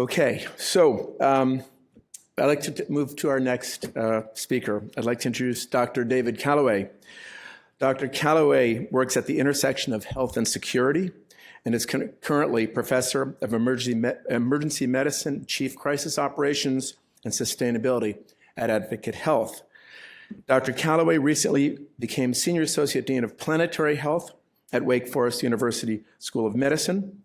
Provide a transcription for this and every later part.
Okay, so I'd like to move to our next speaker. I'd like to introduce Dr. David Calloway. Dr. Calloway works at the intersection of health and security and is currently professor of emergency medicine, chief crisis operations, and sustainability at Advocate Health. Dr. Calloway recently became senior associate dean of planetary health at Wake Forest University School of Medicine.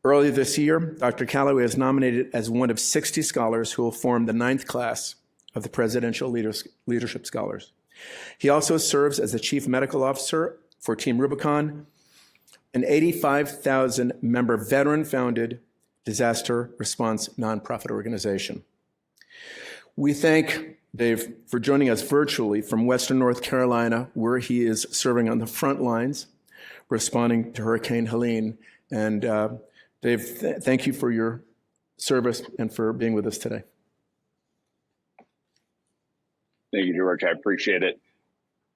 Earlier this year, Dr. Calloway is nominated as one of 60 scholars who will form the 9th class of the Presidential Leadership Scholars. He also serves as the Chief Medical Officer for Team Rubicon, an 85,000-member veteran-founded disaster response nonprofit organization. We thank Dave for joining us virtually from Western North Carolina, where he is serving on the front lines, responding to Hurricane Helene. And Dave, thank you for your service and for being with us today. Thank you, George. I appreciate it.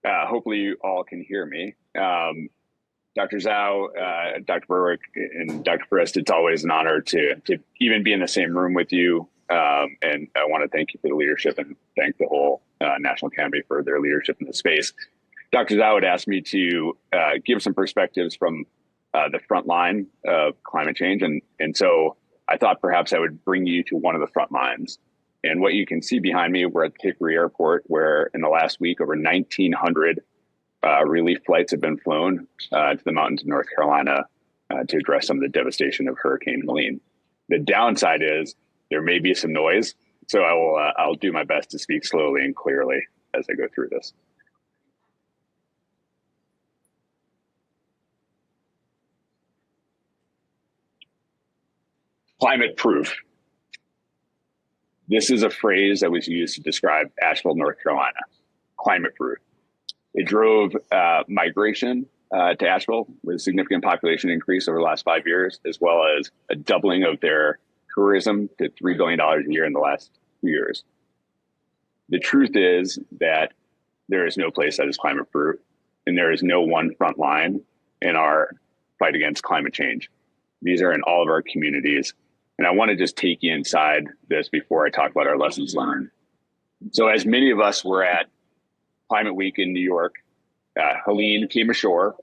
Hopefully you all can hear me. Dr. Zhao, Dr. Berwick, and Dr. Frist, it's always an honor to even be in the same room with you. And I want to thank you for the leadership and thank the whole National Academy for their leadership in the space. Dr. Zhao had asked me to give some perspectives from the front line of climate change. And so I thought perhaps I would bring you to one of the front lines. And what you can see behind me, we're at Hickory Airport, where in the last week, over 1,900 relief flights have been flown to the mountains of North Carolina to address some of the devastation of Hurricane Helene. The downside is there may be some noise, so I'll do my best to speak slowly and clearly as I go through this. Climate proof. This is a phrase that was used to describe Asheville, North Carolina. Climate proof. It drove migration to Asheville with a significant population increase over the last 5 years, as well as a doubling of their tourism to $3 billion a year in the last 2 years. The truth is that there is no place that is climate proof, and there is no one front line in our fight against climate change. These are in all of our communities. And I want to just take you inside this before I talk about our lessons learned. So as many of us were at Climate Week in New York, Helene came ashore,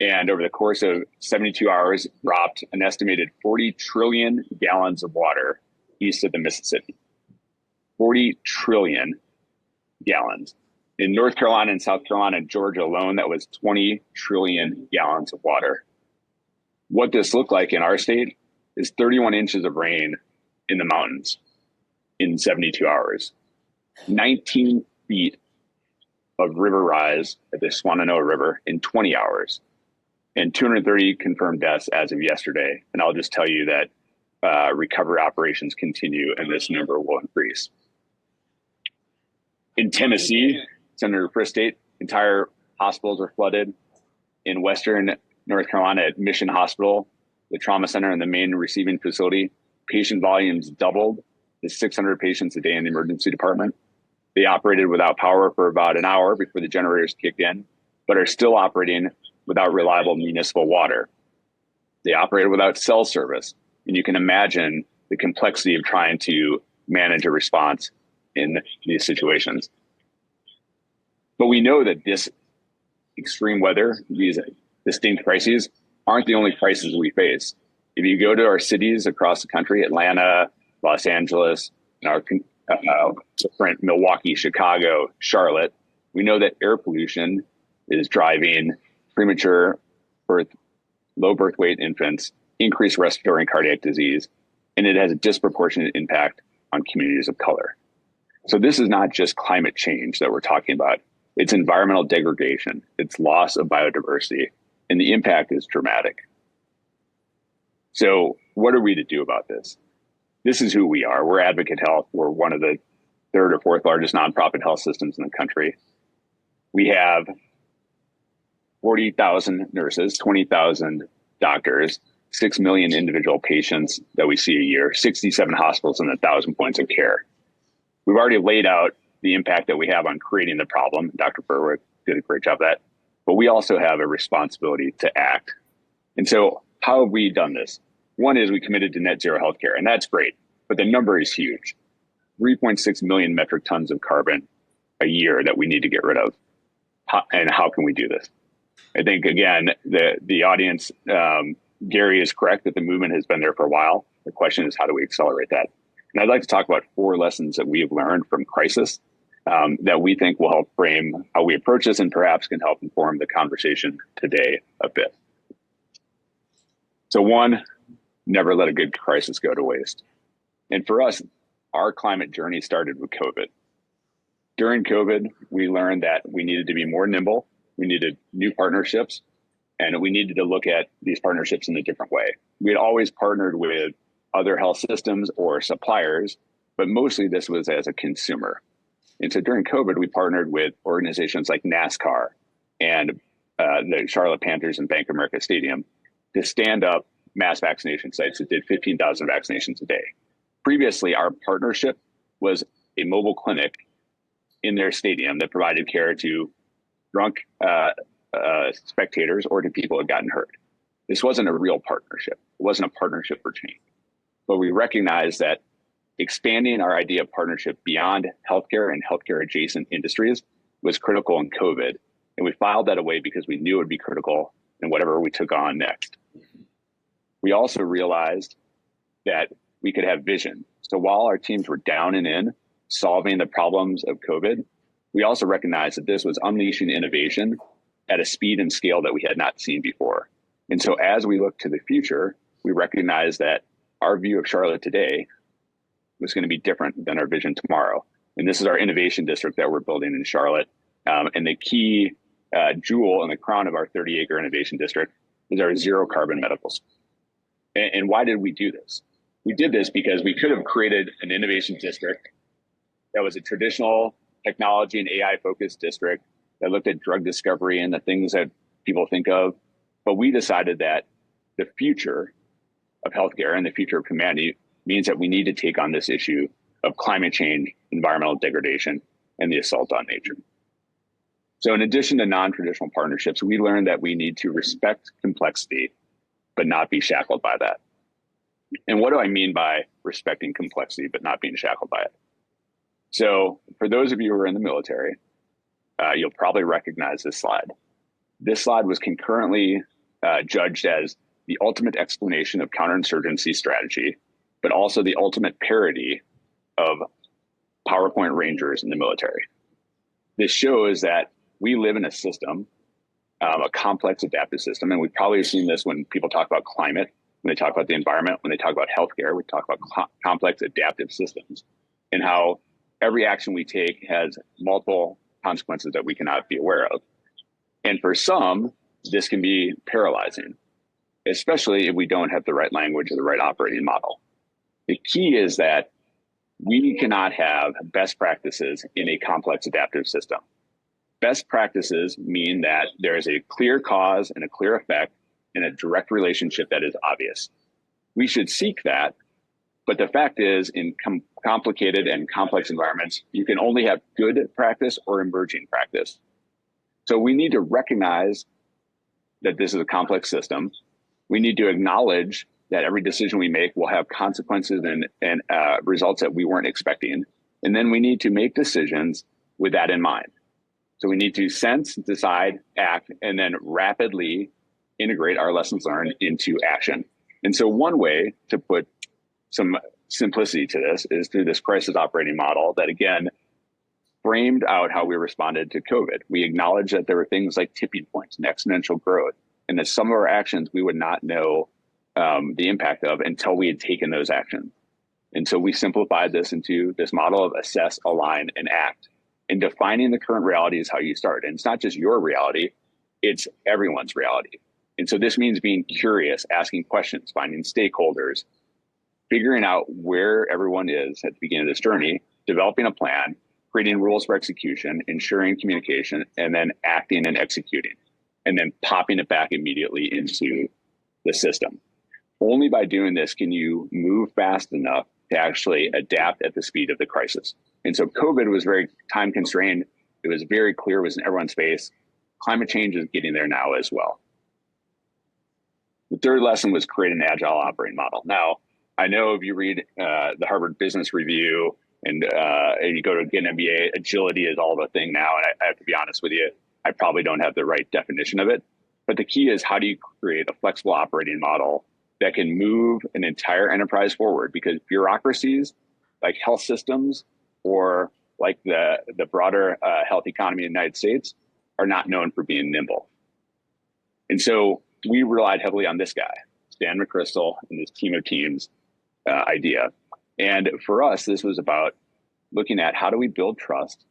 and over the course of 72 hours, dropped an estimated 40 trillion gallons of water east of the Mississippi. 40 trillion gallons. In North Carolina and South Carolina and Georgia alone, that was 20 trillion gallons of water. What this looked like in our state is 31 inches of rain in the mountains in 72 hours, 19 feet of river rise at the Swananoa River in 20 hours, and 230 confirmed deaths as of yesterday. And I'll just tell you that recovery operations continue and this number will increase. In Tennessee, Senator Frist State, entire hospitals are flooded. In Western North Carolina at Mission Hospital, the trauma center and the main receiving facility, patient volumes doubled to 600 patients a day in the emergency department. They operated without power for about an hour before the generators kicked in, but are still operating without reliable municipal water. They operated without cell service, and you can imagine the complexity of trying to manage a response in these situations. But we know that this extreme weather, these distinct crises, aren't the only crises we face. If you go to our cities across the country, Atlanta, Los Angeles, our different Milwaukee, Chicago, Charlotte, we know that air pollution is driving premature birth, low birth weight infants, increased respiratory and cardiac disease, and it has a disproportionate impact on communities of color. So this is not just climate change that we're talking about. It's environmental degradation. It's loss of biodiversity. And the impact is dramatic. So what are we to do about this? This is who we are. We're Advocate Health. We're one of the 3rd or 4th largest nonprofit health systems in the country. We have 40,000 nurses, 20,000 doctors, 6 million individual patients that we see a year, 67 hospitals, and 1,000 points of care. We've already laid out the impact that we have on creating the problem. Dr. Berwick did a great job of that. But we also have a responsibility to act. And so how have we done this? One is we committed to net zero healthcare, and that's great, but the number is huge. 3.6 million metric tons of carbon a year that we need to get rid of. And how can we do this? I think, again, the audience, Gary is correct that the movement has been there for a while. The question is, how do we accelerate that? And I'd like to talk about 4 lessons that we have learned from crisis that we think will help frame how we approach this and perhaps can help inform the conversation today a bit. So 1, never let a good crisis go to waste. And for us, our climate journey started with COVID. During COVID, we learned that we needed to be more nimble, we needed new partnerships, and we needed to look at these partnerships in a different way. We had always partnered with other health systems or suppliers, but mostly this was as a consumer. And so during COVID, we partnered with organizations like NASCAR and the Charlotte Panthers and Bank of America Stadium to stand up mass vaccination sites that did 15,000 vaccinations a day. Previously, our partnership was a mobile clinic in their stadium that provided care to drunk spectators or to people who had gotten hurt. This wasn't a real partnership. It wasn't a partnership for change. But we recognized that expanding our idea of partnership beyond healthcare and healthcare adjacent industries was critical in COVID. And we filed that away because we knew it would be critical in whatever we took on next. We also realized that we could have vision. So while our teams were down and in solving the problems of COVID, we also recognized that this was unleashing innovation at a speed and scale that we had not seen before. And so as we look to the future, we recognized that our view of Charlotte today was going to be different than our vision tomorrow. And this is our innovation district that we're building in Charlotte. And the key jewel in the crown of our 30-acre innovation district is our zero carbon medical school. And why did we do this? We did this because we could have created an innovation district that was a traditional technology and AI focused district that looked at drug discovery and the things that people think of. But we decided that the future of healthcare and the future of humanity means that we need to take on this issue of climate change, environmental degradation, and the assault on nature. So in addition to non-traditional partnerships, we learned that we need to respect complexity, but not be shackled by that. And what do I mean by respecting complexity, but not being shackled by it? So for those of you who are in the military, you'll probably recognize this slide. This slide was concurrently judged as the ultimate explanation of counterinsurgency strategy, but also the ultimate parody of PowerPoint Rangers in the military. This shows that we live in a system, a complex adaptive system, and we've probably seen this when people talk about climate, when they talk about the environment, when they talk about healthcare, we talk about complex adaptive systems and how every action we take has multiple consequences that we cannot be aware of. And for some, this can be paralyzing, especially if we don't have the right language or the right operating model. The key is that we cannot have best practices in a complex adaptive system. Best practices mean that there is a clear cause and a clear effect and a direct relationship that is obvious. We should seek that, but the fact is in complicated and complex environments, you can only have good practice or emerging practice. So we need to recognize that this is a complex system. We need to acknowledge that every decision we make will have consequences and results that we weren't expecting. And then we need to make decisions with that in mind. So we need to sense, decide, act, and then rapidly integrate our lessons learned into action. And so one way to put some simplicity to this is through this crisis operating model that, again, framed out how we responded to COVID. We acknowledged that there were things like tipping points and exponential growth, and that some of our actions we would not know the impact of until we had taken those actions. And so we simplified this into this model of assess, align, and act. And defining the current reality is how you start. And it's not just your reality, it's everyone's reality. And so this means being curious, asking questions, finding stakeholders, figuring out where everyone is at the beginning of this journey, developing a plan, creating rules for execution, ensuring communication, and then acting and executing, and then popping it back immediately into the system. Only by doing this can you move fast enough to actually adapt at the speed of the crisis. And so COVID was very time constrained. It was very clear, it was in everyone's face. Climate change is getting there now as well. The third lesson was create an agile operating model. Now, I know if you read the Harvard Business Review and you go to get an MBA, agility is all the thing now. And I have to be honest with you, I probably don't have the right definition of it. But the key is, how do you create a flexible operating model that can move an entire enterprise forward? Because bureaucracies like health systems or like the broader health economy in the United States are not known for being nimble. And so we relied heavily on this guy, Stan McChrystal, and this team of teams idea. And for us, this was about looking at how do we build trust?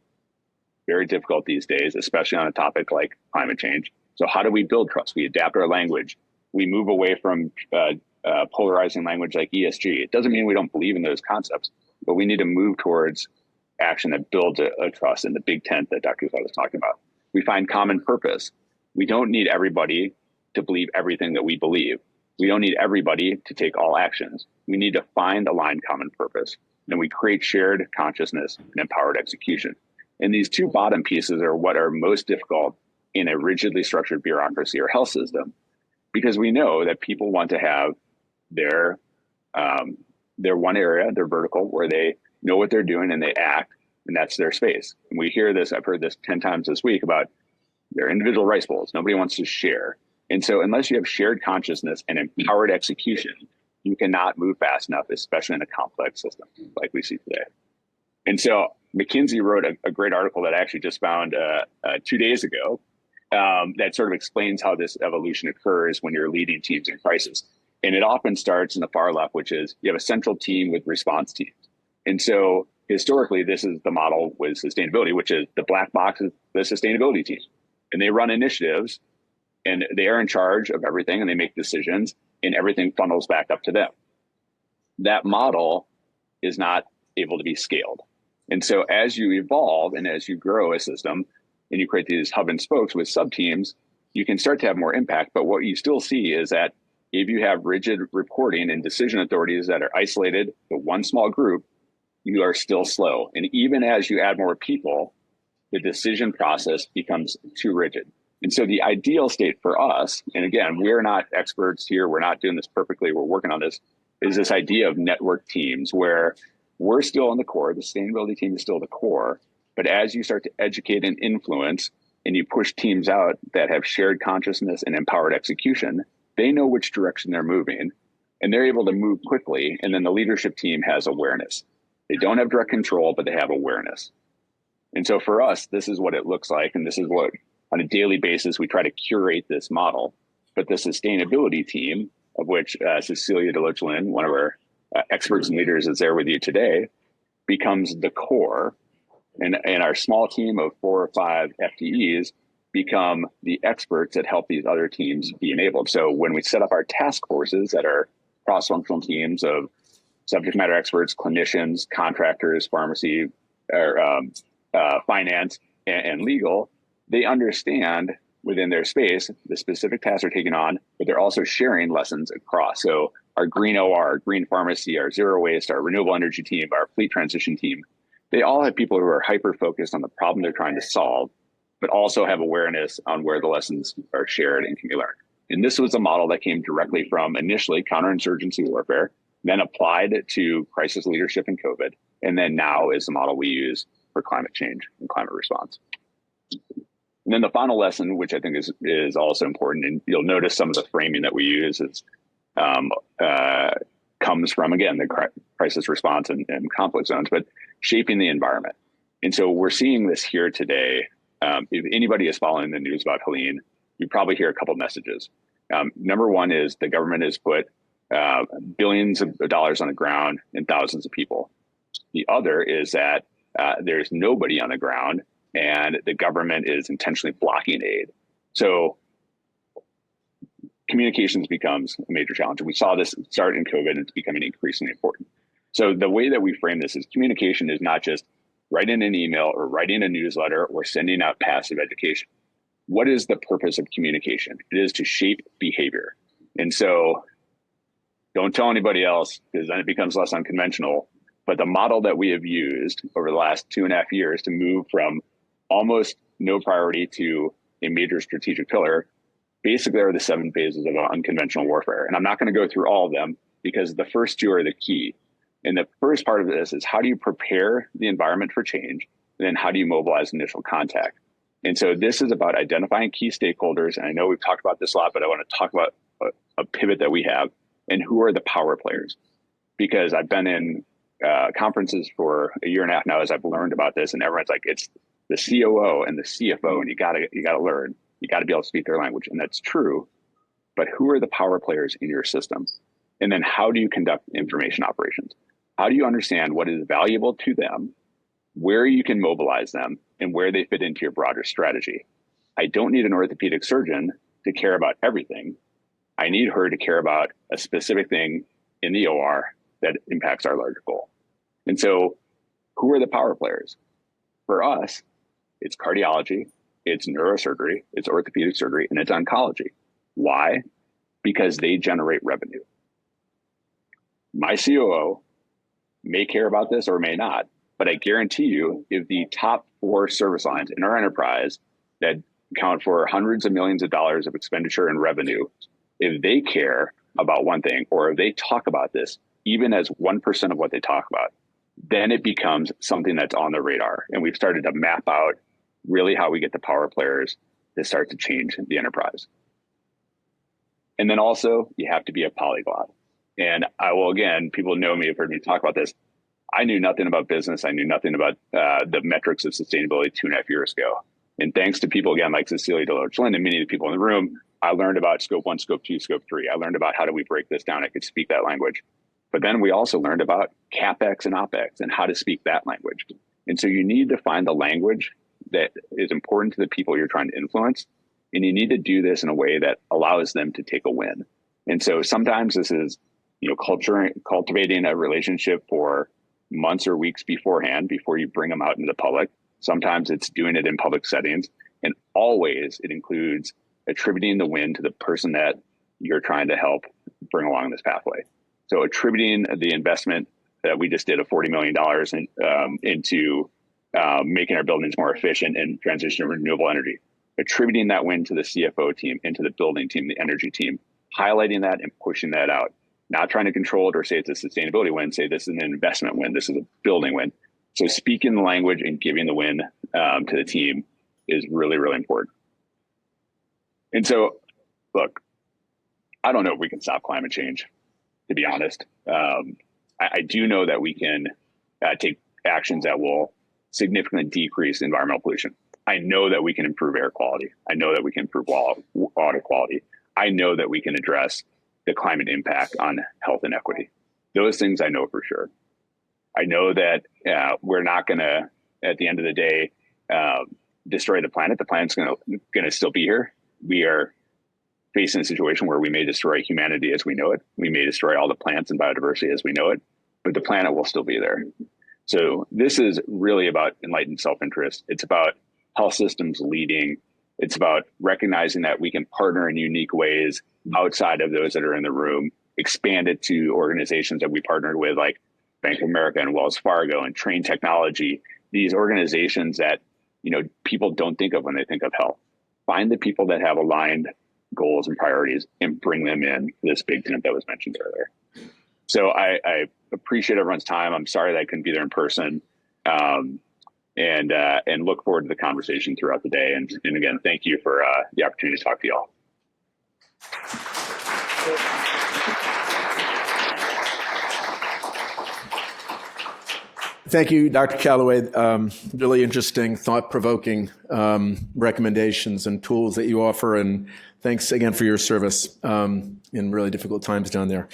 Very difficult these days, especially on a topic like climate change. So how do we build trust? We adapt our language. We move away from polarizing language like ESG. It doesn't mean we don't believe in those concepts, but we need to move towards action that builds a trust in the big tent that Dr. Zell was talking about. We find common purpose. We don't need everybody to believe everything that we believe. We don't need everybody to take all actions. We need to find aligned common purpose. Then we create shared consciousness and empowered execution. And these two bottom pieces are what are most difficult in a rigidly structured bureaucracy or health system, because we know that people want to have their one area, their vertical, where they know what they're doing and they act, and that's their space. And we hear this, I've heard this 10 times this week, about their individual rice bowls. Nobody wants to share. And so unless you have shared consciousness and empowered execution, you cannot move fast enough, especially in a complex system like we see today. And so McKinsey wrote a great article that I actually just found 2 days ago that sort of explains how this evolution occurs when you're leading teams in crisis. And it often starts in the far left, which is you have a central team with response teams. And so historically, this is the model with sustainability, which is the black box is the sustainability team. And they run initiatives and they are in charge of everything and they make decisions and everything funnels back up to them. That model is not able to be scaled. And so as you evolve and as you grow a system and you create these hub and spokes with sub teams, you can start to have more impact. But what you still see is that if you have rigid reporting and decision authorities that are isolated to one small group, you are still slow. And even as you add more people, the decision process becomes too rigid. And so the ideal state for us, and again, we're not experts here, we're not doing this perfectly, we're working on this, is this idea of network teams where we're still in the core, the sustainability team is still the core, but as you start to educate and influence and you push teams out that have shared consciousness and empowered execution, they know which direction they're moving and they're able to move quickly. And then the leadership team has awareness. They don't have direct control, but they have awareness. And so for us, this is what it looks like. And this is what, on a daily basis, we try to curate this model. But the sustainability team, of which Cecilia Deloach-Lynn, one of our experts and leaders is there with you today, becomes the core. And our small team of 4 or 5 FTEs become the experts that help these other teams be enabled. So when we set up our task forces that are cross-functional teams of subject matter experts, clinicians, contractors, pharmacy, or finance, and legal, they understand within their space the specific tasks they're taking on, but they're also sharing lessons across. So our green OR, our green pharmacy, our zero waste, our renewable energy team, our fleet transition team, they all have people who are hyper-focused on the problem they're trying to solve, but also have awareness on where the lessons are shared and can be learned. And this was a model that came directly from initially counterinsurgency warfare, then applied to crisis leadership in COVID, and then now is the model we use for climate change and climate response. And then the final lesson, which I think is also important, and you'll notice some of the framing that we use is comes from, again, the crisis response and conflict zones, but shaping the environment. And so we're seeing this here today. If anybody is following the news about Helene, you probably hear a couple messages. Number one is the government has put billions of dollars on the ground and thousands of people. The other is that there's nobody on the ground and the government is intentionally blocking aid. So communications becomes a major challenge. And we saw this start in COVID and it's becoming increasingly important. So the way that we frame this is communication is not just writing an email or writing a newsletter or sending out passive education. What is the purpose of communication? It is to shape behavior. And so don't tell anybody else because then it becomes less unconventional. But the model that we have used over the last 2.5 years to move from almost no priority to a major strategic pillar basically are the 7 phases of unconventional warfare. And I'm not going to go through all of them because the first 2 are the key. And the first part of this is how do you prepare the environment for change? And then how do you mobilize initial contact? And so this is about identifying key stakeholders. And I know we've talked about this a lot, but I want to talk about a pivot that we have and who are the power players. Because I've been in conferences for a year and a half now as I've learned about this, and everyone's like, it's the COO and the CFO, and you gotta learn. You got to be able to speak their language. And that's true. But who are the power players in your system? And then how do you conduct information operations? How do you understand what is valuable to them, where you can mobilize them, and where they fit into your broader strategy? I don't need an orthopedic surgeon to care about everything. I need her to care about a specific thing in the OR that impacts our larger goal. And so who are the power players? For us, it's cardiology, it's neurosurgery, it's orthopedic surgery, and it's oncology. Why? Because they generate revenue. My COO may care about this or may not, but I guarantee you, if the top 4 service lines in our enterprise that account for hundreds of millions of dollars of expenditure and revenue, if they care about one thing, or if they talk about this, even as 1% of what they talk about, then it becomes something that's on the radar. And we've started to map out really how we get the power players to start to change the enterprise. And then also, you have to be a polyglot. And I will, again, people know me, have heard me talk about this. I knew nothing about business. I knew nothing about the metrics of sustainability 2.5 years ago. And thanks to people, again, like Cecilia DeLoach-Lynn and many of the people in the room, I learned about scope 1, scope 2, scope 3. I learned about how do we break this down. I could speak that language. But then we also learned about CapEx and OpEx and how to speak that language. And so you need to find the language that is important to the people you're trying to influence. And you need to do this in a way that allows them to take a win. And so sometimes this is, cultivating a relationship for months or weeks beforehand before you bring them out into the public. Sometimes it's doing it in public settings. And always it includes attributing the win to the person that you're trying to help bring along this pathway. So attributing the investment that we just did of $40 million into making our buildings more efficient and transition to renewable energy, attributing that win to the CFO team, into the building team, the energy team, highlighting that and pushing that out, not trying to control it or say it's a sustainability win, say this is an investment win, this is a building win. So speaking the language and giving the win to the team is really, really important. And so, look, I don't know if we can stop climate change, to be honest. I do know that we can take actions that will significantly decrease environmental pollution. I know that we can improve air quality. I know that we can improve water quality. I know that we can address the climate impact on health and equity. Those things I know for sure. I know that we're not going to, at the end of the day, destroy the planet. The planet's going to still be here. We are facing a situation where we may destroy humanity as we know it. We may destroy all the plants and biodiversity as we know it, but the planet will still be there. So this is really about enlightened self-interest. It's about health systems leading. It's about recognizing that we can partner in unique ways outside of those that are in the room, expand it to organizations that we partnered with, like Bank of America and Wells Fargo and Train Technology, these organizations that people don't think of when they think of health. Find the people that have aligned goals and priorities and bring them in this big tent that was mentioned earlier. So I appreciate everyone's time. I'm sorry that I couldn't be there in person, and look forward to the conversation throughout the day. And again, thank you for the opportunity to talk to you all. Thank you, Dr. Callaway. Really interesting, thought-provoking recommendations and tools that you offer. And thanks again for your service in really difficult times down there.